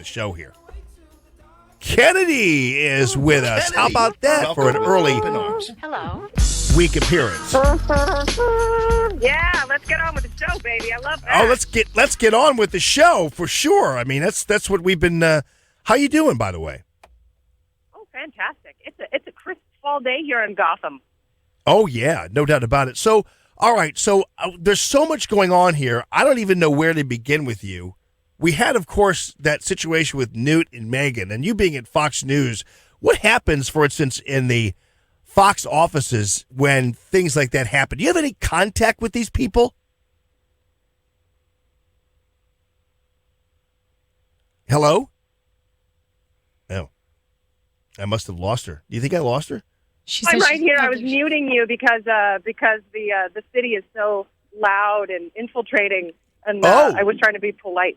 show here. Kennedy is with us. How about that for an early week appearance? Yeah, let's get on with the show, baby. I love that. Oh, let's get on with the show for sure. I mean, that's what we've been. How you doing, by the way? Oh, fantastic! It's a crisp fall day here in Gotham. Oh yeah, no doubt about it. So, all right, so there's so much going on here. I don't even know where to begin with you. We had, of course, that situation with Newt and Meghan, and you being at Fox News. What happens, for instance, in the Fox offices when things like that happen? Do you have any contact with these people? Hello? Oh, I must have lost her. Do you think I lost her? I'm right here. I was muting you because the city is so loud and infiltrating, and I was trying to be polite.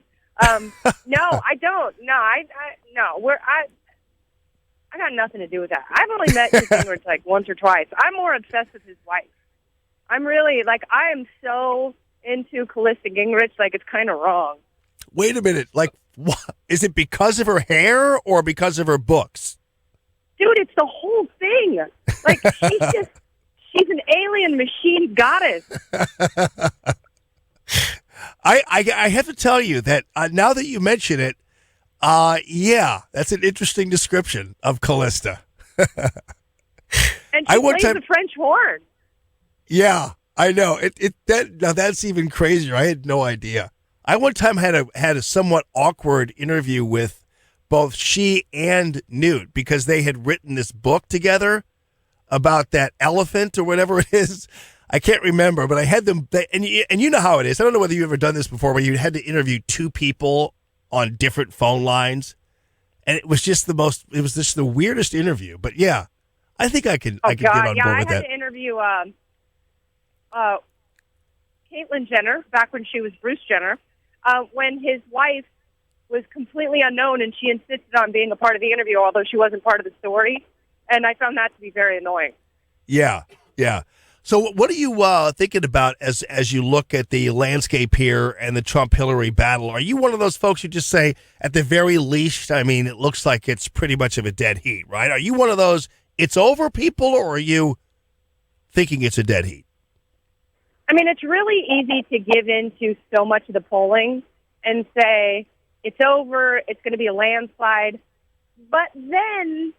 No, I don't. No, no. I got nothing to do with that. I've only met Newt Gingrich like once or twice. I'm more obsessed with his wife. I'm really I am so into Callista Gingrich, it's kind of wrong. Wait a minute. What? Is it because of her hair or because of her books? Dude, it's the whole thing. She's an alien machine goddess. I have to tell you that now that you mention it, yeah, that's an interesting description of Callista. And she plays the French horn. Yeah, I know. Now that's even crazier. I had no idea. I one time had a somewhat awkward interview with both she and Newt because they had written this book together about that elephant or whatever it is. I can't remember, but I had them, and you know how it is. I don't know whether you've ever done this before, where you had to interview two people on different phone lines, and it was just the weirdest interview. But yeah, I think I can get on board with that. I had to interview Caitlyn Jenner back when she was Bruce Jenner, when his wife was completely unknown, and she insisted on being a part of the interview, although she wasn't part of the story, and I found that to be very annoying. Yeah. So what are you thinking about as you look at the landscape here and the Trump-Hillary battle? Are you one of those folks who just say, at the very least, I mean, it looks like it's pretty much of a dead heat, right? Are you one of those, it's over people, or are you thinking it's a dead heat? I mean, it's really easy to give in to so much of the polling and say, it's over, it's going to be a landslide. But then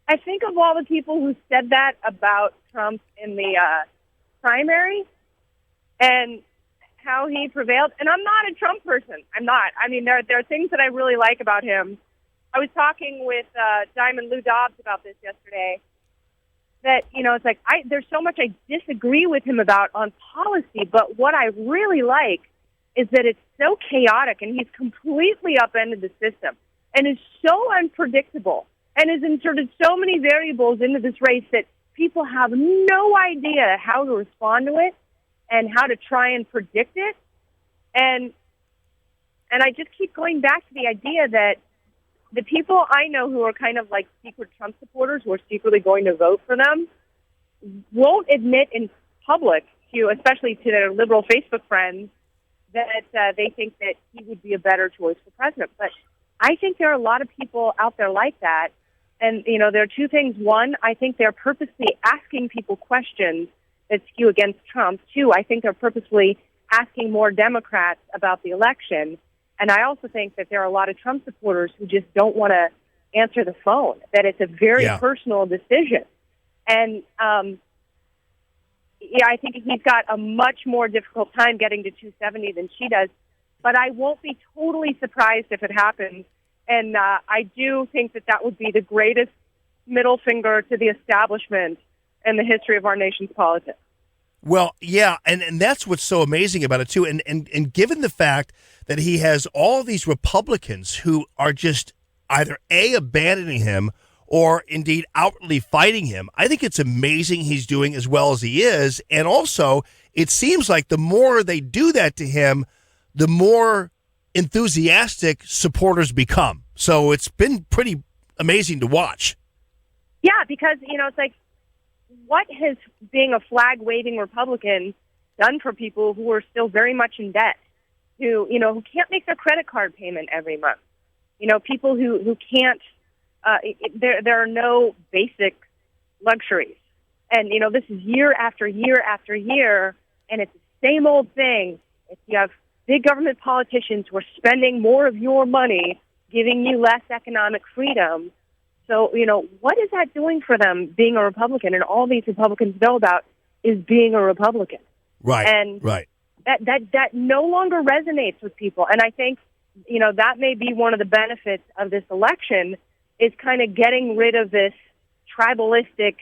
I think of all the people who said that about Trump in the primary and how he prevailed. And I'm not a Trump person. I'm not. I mean, there are things that I really like about him. I was talking with Diamond Lou Dobbs about this yesterday, that, it's there's so much I disagree with him about on policy, but what I really like is that it's so chaotic and he's completely upended the system and is so unpredictable and has inserted so many variables into this race that people have no idea how to respond to it and how to try and predict it. And I just keep going back to the idea that the people I know who are kind of like secret Trump supporters who are secretly going to vote for them won't admit in public, especially to their liberal Facebook friends, that they think that he would be a better choice for president. But I think there are a lot of people out there like that. And, there are two things. One, I think they're purposely asking people questions that skew against Trump. Two, I think they're purposely asking more Democrats about the election. And I also think that there are a lot of Trump supporters who just don't want to answer the phone, that it's a very personal decision. And, I think he's got a much more difficult time getting to 270 than she does. But I won't be totally surprised if it happens. And I do think that would be the greatest middle finger to the establishment in the history of our nation's politics. Well, yeah, and that's what's so amazing about it, too. And given the fact that he has all these Republicans who are just either A, abandoning him or indeed outwardly fighting him, I think it's amazing he's doing as well as he is. And also, it seems like the more they do that to him, the more enthusiastic supporters become. So it's been pretty amazing to watch. Yeah, because, it's like, what has being a flag-waving Republican done for people who are still very much in debt, who can't make their credit card payment every month, people who can't, there are no basic luxuries. And, this is year after year after year, and it's the same old thing. If you have big government politicians who are spending more of your money, giving you less economic freedom. So, what is that doing for them being a Republican? And all these Republicans know about is being a Republican. Right. And right. That no longer resonates with people. And I think, that may be one of the benefits of this election is kind of getting rid of this tribalistic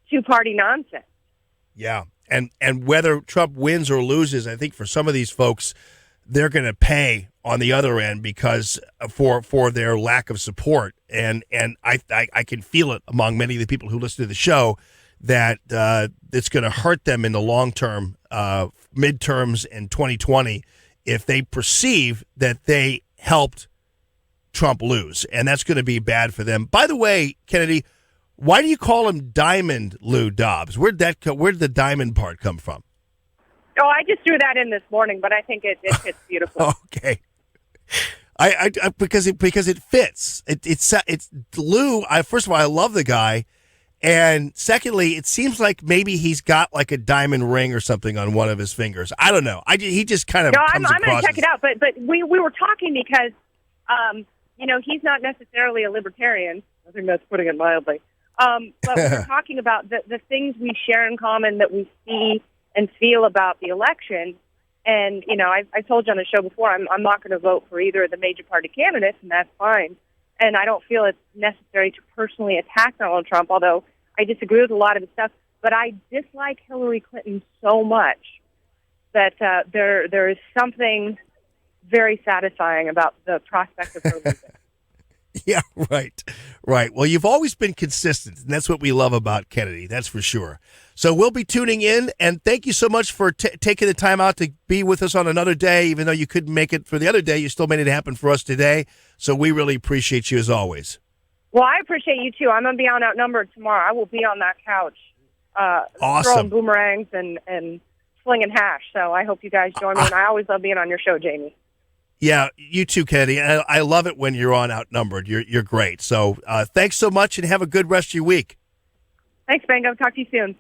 two-party nonsense. Yeah. And whether Trump wins or loses, I think for some of these folks, they're going to pay on the other end because for their lack of support. And I can feel it among many of the people who listen to the show that it's going to hurt them in the long term, midterms in 2020, if they perceive that they helped Trump lose. And that's going to be bad for them. By the way, Kennedy, why do you call him Diamond Lou Dobbs? Where did the diamond part come from? Oh, I just threw that in this morning, but I think it fits beautifully. Okay. I because it fits. It's Lou. First of all, I love the guy, and secondly, it seems like maybe he's got like a diamond ring or something on one of his fingers. I don't know. He just kind of. No, I'm going to check it out. But we were talking because, he's not necessarily a libertarian. I think that's putting it mildly. But we're talking about the things we share in common that we see and feel about the election. And, I told you on the show before, I'm not going to vote for either of the major party candidates, and that's fine. And I don't feel it's necessary to personally attack Donald Trump, although I disagree with a lot of his stuff. But I dislike Hillary Clinton so much that there is something very satisfying about the prospect of her losing. Yeah, right. Well, you've always been consistent, and that's what we love about Kennedy, that's for sure. So we'll be tuning in, and thank you so much for taking the time out to be with us on another day. Even though you couldn't make it for the other day, you still made it happen for us today. So we really appreciate you as always. Well, I appreciate you, too. I'm going to be on Outnumbered tomorrow. I will be on that couch awesome. Throwing boomerangs and slinging hash. So I hope you guys join me, and I always love being on your show, Jamie. Yeah, you too, Kennedy. I love it when you're on Outnumbered. You're great. So thanks so much, and have a good rest of your week. Thanks, Bango. Talk to you soon.